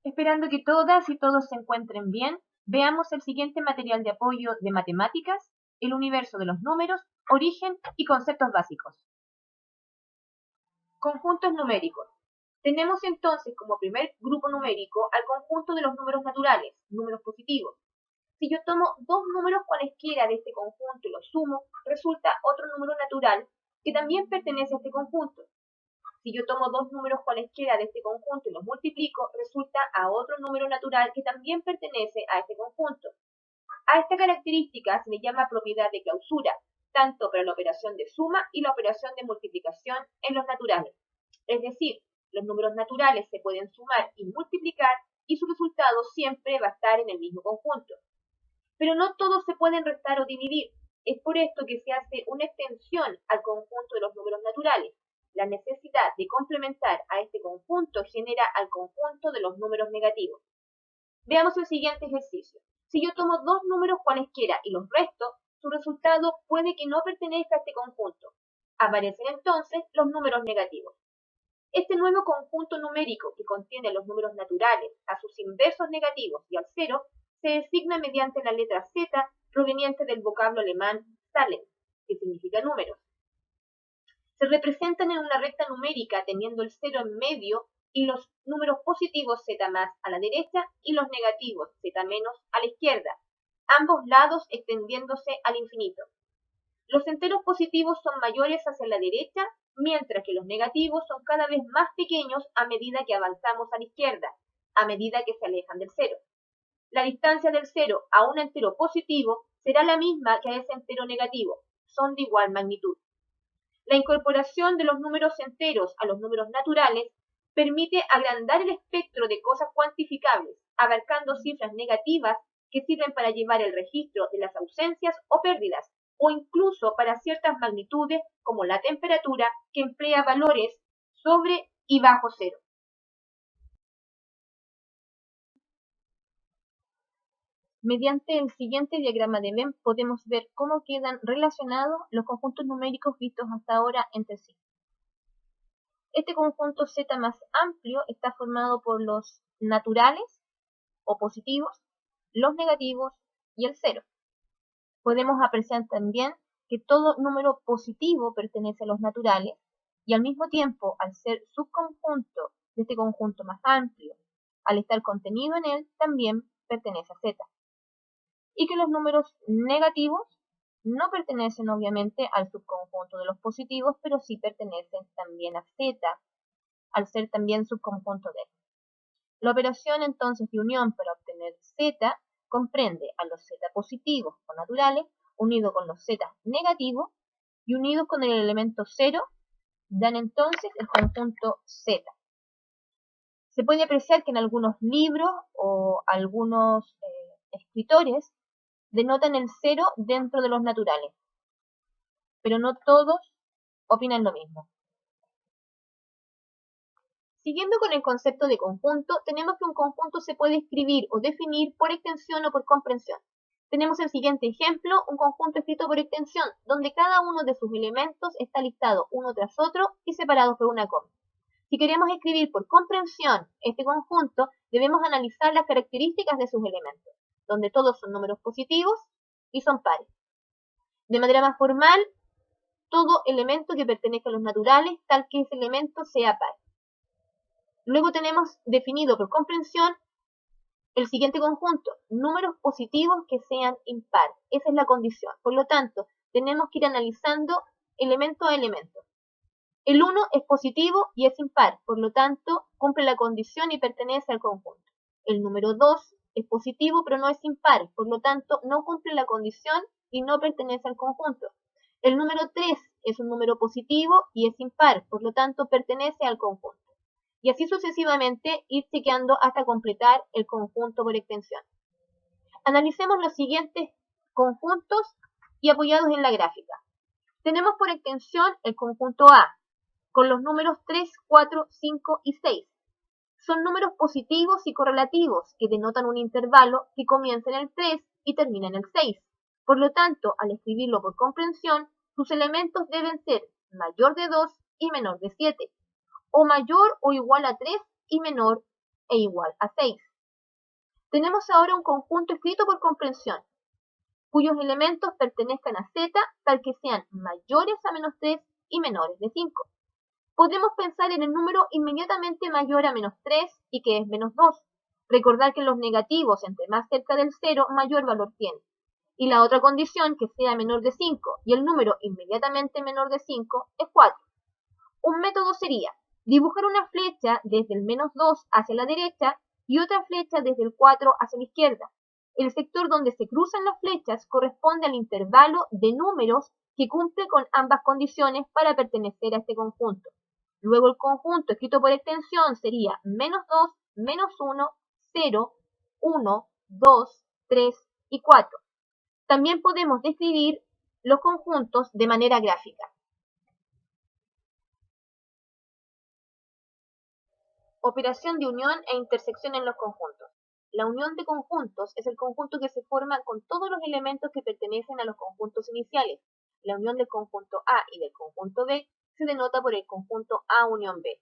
Esperando que todas y todos se encuentren bien, veamos el siguiente material de apoyo de matemáticas, el universo de los números, origen y conceptos básicos. Conjuntos numéricos. Tenemos entonces como primer grupo numérico al conjunto de los números naturales, números positivos. Si yo tomo dos números cualesquiera de este conjunto y los sumo, resulta otro número natural que también pertenece a este conjunto. Si yo tomo dos números cualesquiera de este conjunto y los multiplico, resulta a otro número natural que también pertenece a este conjunto. A esta característica se le llama propiedad de clausura, tanto para la operación de suma y la operación de multiplicación en los naturales. Es decir, los números naturales se pueden sumar y multiplicar y su resultado siempre va a estar en el mismo conjunto. Pero no todos se pueden restar o dividir. Es por esto que se hace una extensión al conjunto de los números naturales. La necesidad de complementar a este conjunto genera al conjunto de los números negativos. Veamos el siguiente ejercicio. Si yo tomo dos números cualesquiera y los resto, su resultado puede que no pertenezca a este conjunto. Aparecen entonces los números negativos. Este nuevo conjunto numérico que contiene los números naturales a sus inversos negativos y al cero se designa mediante la letra Z proveniente del vocablo alemán Zahlen, que significa números. Se representan en una recta numérica teniendo el cero en medio y los números positivos Z más a la derecha y los negativos Z menos a la izquierda, ambos lados extendiéndose al infinito. Los enteros positivos son mayores hacia la derecha, mientras que los negativos son cada vez más pequeños a medida que avanzamos a la izquierda, a medida que se alejan del cero. La distancia del cero a un entero positivo será la misma que a ese entero negativo, son de igual magnitud. La incorporación de los números enteros a los números naturales permite agrandar el espectro de cosas cuantificables, abarcando cifras negativas que sirven para llevar el registro de las ausencias o pérdidas, o incluso para ciertas magnitudes como la temperatura, que emplea valores sobre y bajo cero. Mediante el siguiente diagrama de Venn podemos ver cómo quedan relacionados los conjuntos numéricos vistos hasta ahora entre sí. Este conjunto Z más amplio está formado por los naturales o positivos, los negativos y el cero. Podemos apreciar también que todo número positivo pertenece a los naturales y al mismo tiempo, al ser subconjunto de este conjunto más amplio, al estar contenido en él, también pertenece a Z. Y que los números negativos no pertenecen obviamente al subconjunto de los positivos, pero sí pertenecen también a Z, al ser también subconjunto de él. La operación entonces de unión para obtener Z comprende a los Z positivos o naturales unidos con los Z negativos y unidos con el elemento 0 dan entonces el conjunto Z. Se puede apreciar que en algunos libros o algunos escritores denotan el 0 dentro de los naturales, pero no todos opinan lo mismo. Siguiendo con el concepto de conjunto, tenemos que un conjunto se puede escribir o definir por extensión o por comprensión. Tenemos el siguiente ejemplo, un conjunto escrito por extensión, donde cada uno de sus elementos está listado uno tras otro y separados por una coma. Si queremos escribir por comprensión este conjunto, debemos analizar las características de sus elementos, donde todos son números positivos y son pares. De manera más formal, todo elemento que pertenezca a los naturales, tal que ese elemento sea par. Luego tenemos definido por comprensión el siguiente conjunto, números positivos que sean impar. Esa es la condición. Por lo tanto, tenemos que ir analizando elemento a elemento. El 1 es positivo y es impar, por lo tanto, cumple la condición y pertenece al conjunto. El número 2 es positivo pero no es impar, por lo tanto, no cumple la condición y no pertenece al conjunto. El número 3 es un número positivo y es impar, por lo tanto, pertenece al conjunto. Y así sucesivamente ir chequeando hasta completar el conjunto por extensión. Analicemos los siguientes conjuntos y apoyados en la gráfica. Tenemos por extensión el conjunto A, con los números 3, 4, 5 y 6. Son números positivos y correlativos que denotan un intervalo que comienza en el 3 y termina en el 6. Por lo tanto, al escribirlo por comprensión, sus elementos deben ser mayor de 2 y menor de 7. O mayor o igual a 3 y menor e igual a 6. Tenemos ahora un conjunto escrito por comprensión, cuyos elementos pertenezcan a z tal que sean mayores a menos 3 y menores de 5. Podemos pensar en el número inmediatamente mayor a menos 3 y que es menos 2. Recordar que los negativos, entre más cerca del 0, mayor valor tienen. Y la otra condición, que sea menor de 5, y el número inmediatamente menor de 5 es 4. Un método sería dibujar una flecha desde el menos 2 hacia la derecha y otra flecha desde el 4 hacia la izquierda. El sector donde se cruzan las flechas corresponde al intervalo de números que cumple con ambas condiciones para pertenecer a este conjunto. Luego el conjunto escrito por extensión sería menos 2, menos 1, 0, 1, 2, 3 y 4. También podemos describir los conjuntos de manera gráfica. Operación de unión e intersección en los conjuntos. La unión de conjuntos es el conjunto que se forma con todos los elementos que pertenecen a los conjuntos iniciales. La unión del conjunto A y del conjunto B se denota por el conjunto A unión B.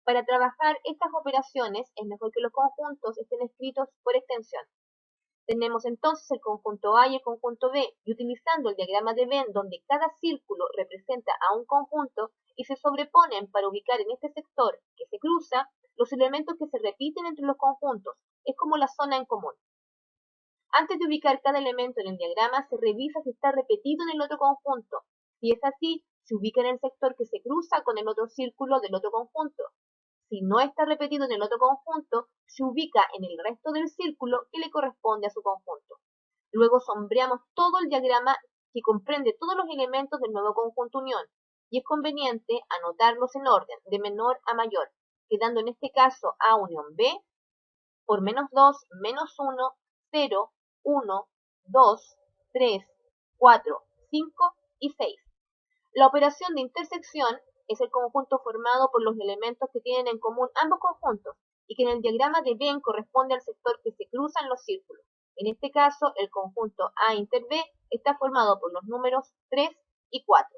Para trabajar estas operaciones es mejor que los conjuntos estén escritos por extensión. Tenemos entonces el conjunto A y el conjunto B, y utilizando el diagrama de Venn donde cada círculo representa a un conjunto y se sobreponen para ubicar en este sector que se cruza los elementos que se repiten entre los conjuntos, es como la zona en común. Antes de ubicar cada elemento en el diagrama se revisa si está repetido en el otro conjunto. Si es así, se ubica en el sector que se cruza con el otro círculo del otro conjunto. Si no está repetido en el otro conjunto, se ubica en el resto del círculo que le corresponde a su conjunto. Luego sombreamos todo el diagrama que comprende todos los elementos del nuevo conjunto unión, y es conveniente anotarlos en orden, de menor a mayor, quedando en este caso A unión B por menos 2, menos 1, 0, 1, 2, 3, 4, 5 y 6. La operación de intersección es el conjunto formado por los elementos que tienen en común ambos conjuntos y que en el diagrama de Venn corresponde al sector que se cruza en los círculos. En este caso, el conjunto A inter B está formado por los números 3 y 4.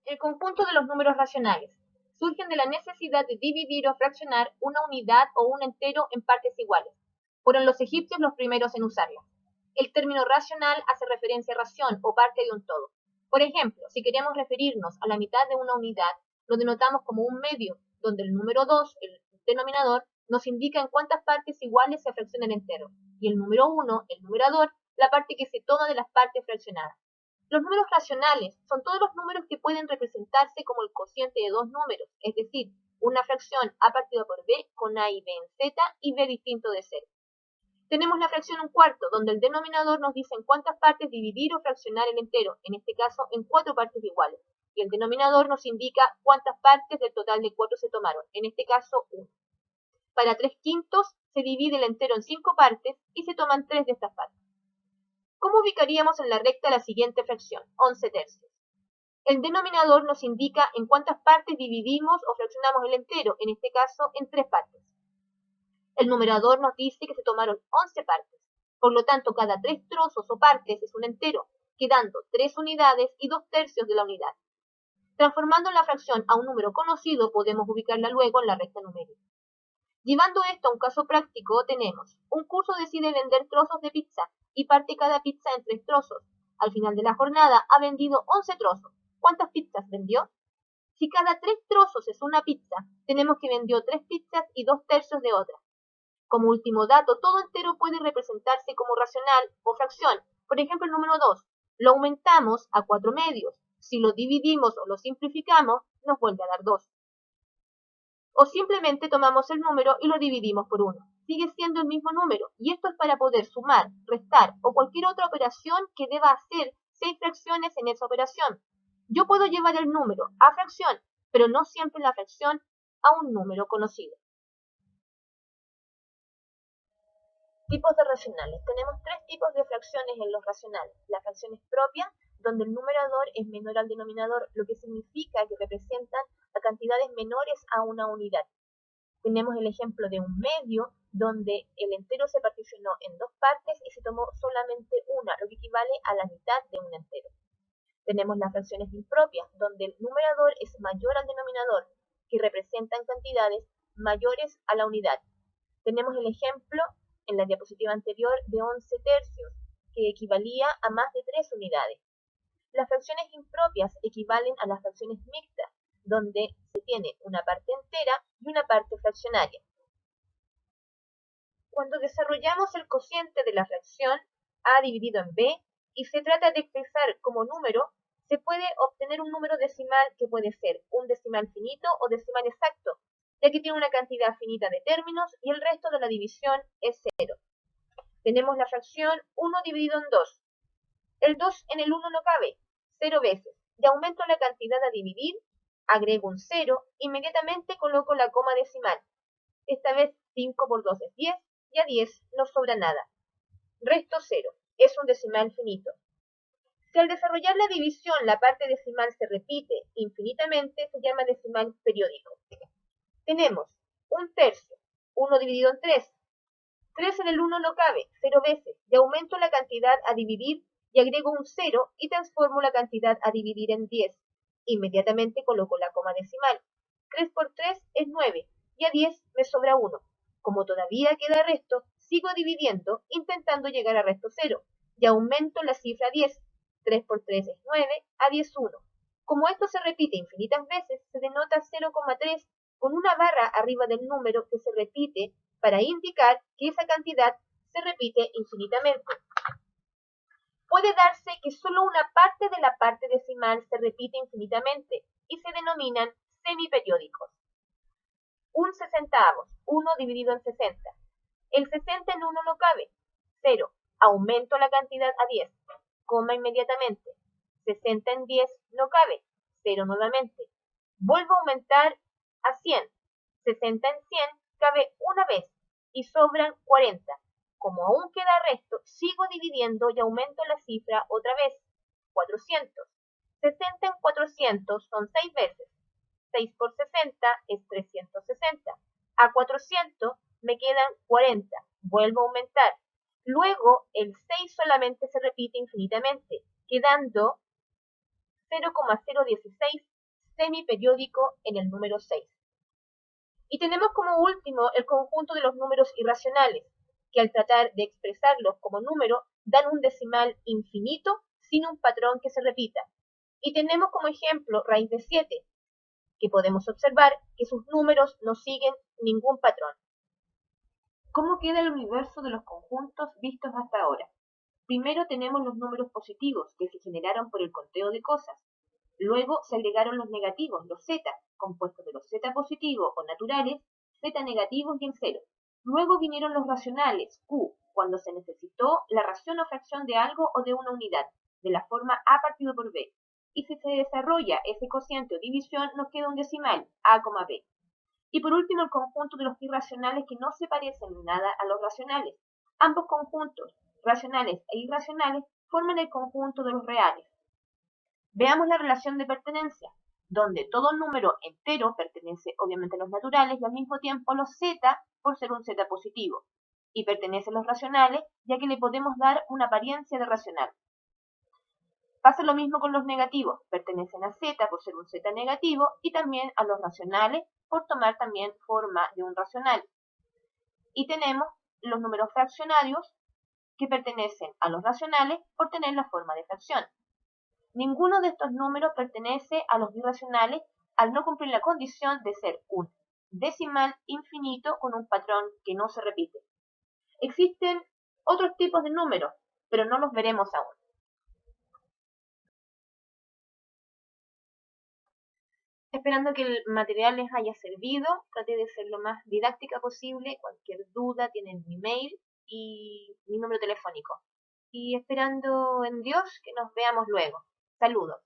El conjunto de los números racionales surgen de la necesidad de dividir o fraccionar una unidad o un entero en partes iguales. Fueron los egipcios los primeros en usarla. El término racional hace referencia a ración o parte de un todo. Por ejemplo, si queremos referirnos a la mitad de una unidad, lo denotamos como un medio, donde el número 2, el denominador, nos indica en cuántas partes iguales se fracciona el entero, y el número 1, el numerador, la parte que se toma de las partes fraccionadas. Los números racionales son todos los números que pueden representarse como el cociente de dos números, es decir, una fracción a partido por b con a y b en z y b distinto de 0. Tenemos la fracción un cuarto, donde el denominador nos dice en cuántas partes dividir o fraccionar el entero, en este caso en 4 partes iguales, y el denominador nos indica cuántas partes del total de 4 se tomaron, en este caso 1. Para 3 quintos se divide el entero en 5 partes y se toman 3 de estas partes. ¿Cómo ubicaríamos en la recta la siguiente fracción? 11 tercios. El denominador nos indica en cuántas partes dividimos o fraccionamos el entero, en este caso en 3 partes. El numerador nos dice que se tomaron 11 partes. Por lo tanto, cada 3 trozos o partes es un entero, quedando 3 unidades y 2 tercios de la unidad. Transformando la fracción a un número conocido, podemos ubicarla luego en la recta numérica. Llevando esto a un caso práctico, tenemos: un curso decide vender trozos de pizza y parte cada pizza en 3 trozos. Al final de la jornada ha vendido 11 trozos. ¿Cuántas pizzas vendió? Si cada 3 trozos es una pizza, tenemos que vendió 3 pizzas y 2 tercios de otra. Como último dato, todo entero puede representarse como racional o fracción. Por ejemplo, el número 2. Lo aumentamos a 4 medios. Si lo dividimos o lo simplificamos, nos vuelve a dar 2. O simplemente tomamos el número y lo dividimos por 1. Sigue siendo el mismo número, y esto es para poder sumar, restar o cualquier otra operación que deba hacer 6 fracciones en esa operación. Yo puedo llevar el número a fracción, pero no siempre la fracción a un número conocido. Tipos de racionales. Tenemos 3 tipos de fracciones en los racionales. La fracción es propia, donde el numerador es menor al denominador, lo que significa que representan a cantidades menores a una unidad. Tenemos el ejemplo de un medio, donde el entero se particionó en 2 partes y se tomó solamente una, lo que equivale a la mitad de un entero. Tenemos las fracciones impropias, donde el numerador es mayor al denominador, que representan cantidades mayores a la unidad. Tenemos el ejemplo en la diapositiva anterior de 11 tercios, que equivalía a más de 3 unidades. Las fracciones impropias equivalen a las fracciones mixtas, donde se tiene una parte entera y una parte fraccionaria. Cuando desarrollamos el cociente de la fracción a dividido en b y se trata de expresar como número, se puede obtener un número decimal que puede ser un decimal finito o decimal exacto, ya que tiene una cantidad finita de términos y el resto de la división es 0. Tenemos la fracción 1 dividido en 2. El 2 en el 1 no cabe, 0 veces, y aumento la cantidad a dividir, agrego un 0, inmediatamente coloco la coma decimal. Esta vez 5 por 2 es 10, y a 10 no sobra nada. Resto 0, es un decimal finito. Si al desarrollar la división la parte decimal se repite infinitamente, se llama decimal periódico. Tenemos un tercio, 1 dividido en 3. 3 en el 1 no cabe, 0 veces, y aumento la cantidad a dividir y agrego un 0 y transformo la cantidad a dividir en 10. Inmediatamente coloco la coma decimal. 3 por 3 es 9, y a 10 me sobra 1. Como todavía queda resto, sigo dividiendo intentando llegar a resto 0, y aumento la cifra 10. 3 por 3 es 9, a 10 1. Como esto se repite infinitas veces, se denota 0,3 con una barra arriba del número que se repite para indicar que esa cantidad se repite infinitamente. Puede darse que solo una parte de la parte decimal se repite infinitamente y se denominan semiperiódicos. Un sesentavos, 1 dividido en 60. El 60 en 1 no cabe, 0. Aumento la cantidad a 10, coma inmediatamente. 60 en 10 no cabe, 0 nuevamente. Vuelvo a aumentar a 100. 60 en 100 cabe una vez y sobran 40. Como aún queda resto, sigo dividiendo y aumento la cifra otra vez. 400. 60 en 400 son 6 veces. 6 por 60 es 360. A 400 me quedan 40. Vuelvo a aumentar. Luego el 6 solamente se repite infinitamente, quedando 0,016 semiperiódico en el número 6. Y tenemos como último el conjunto de los números irracionales, que al tratar de expresarlos como número, dan un decimal infinito sin un patrón que se repita. Y tenemos como ejemplo raíz de 7, que podemos observar que sus números no siguen ningún patrón. ¿Cómo queda el universo de los conjuntos vistos hasta ahora? Primero tenemos los números positivos, que se generaron por el conteo de cosas. Luego se agregaron los negativos, los z, compuestos de los z positivos o naturales, z negativos y el cero. Luego vinieron los racionales, q, cuando se necesitó la ración o fracción de algo o de una unidad, de la forma a partido por b. Y si se desarrolla ese cociente o división, nos queda un decimal, a, b. Y por último, el conjunto de los irracionales que no se parecen en nada a los racionales. Ambos conjuntos, racionales e irracionales, forman el conjunto de los reales. Veamos la relación de pertenencia, donde todo número entero pertenece obviamente a los naturales y al mismo tiempo a los z por ser un z positivo, y pertenece a los racionales ya que le podemos dar una apariencia de racional. Pasa lo mismo con los negativos, pertenecen a z por ser un z negativo y también a los racionales por tomar también forma de un racional. Y tenemos los números fraccionarios que pertenecen a los racionales por tener la forma de fracción. Ninguno de estos números pertenece a los irracionales al no cumplir la condición de ser un decimal infinito con un patrón que no se repite. Existen otros tipos de números, pero no los veremos aún. Esperando que el material les haya servido, traté de ser lo más didáctica posible. Cualquier duda tienen mi mail y mi número telefónico. Y esperando en Dios que nos veamos luego. Saludos.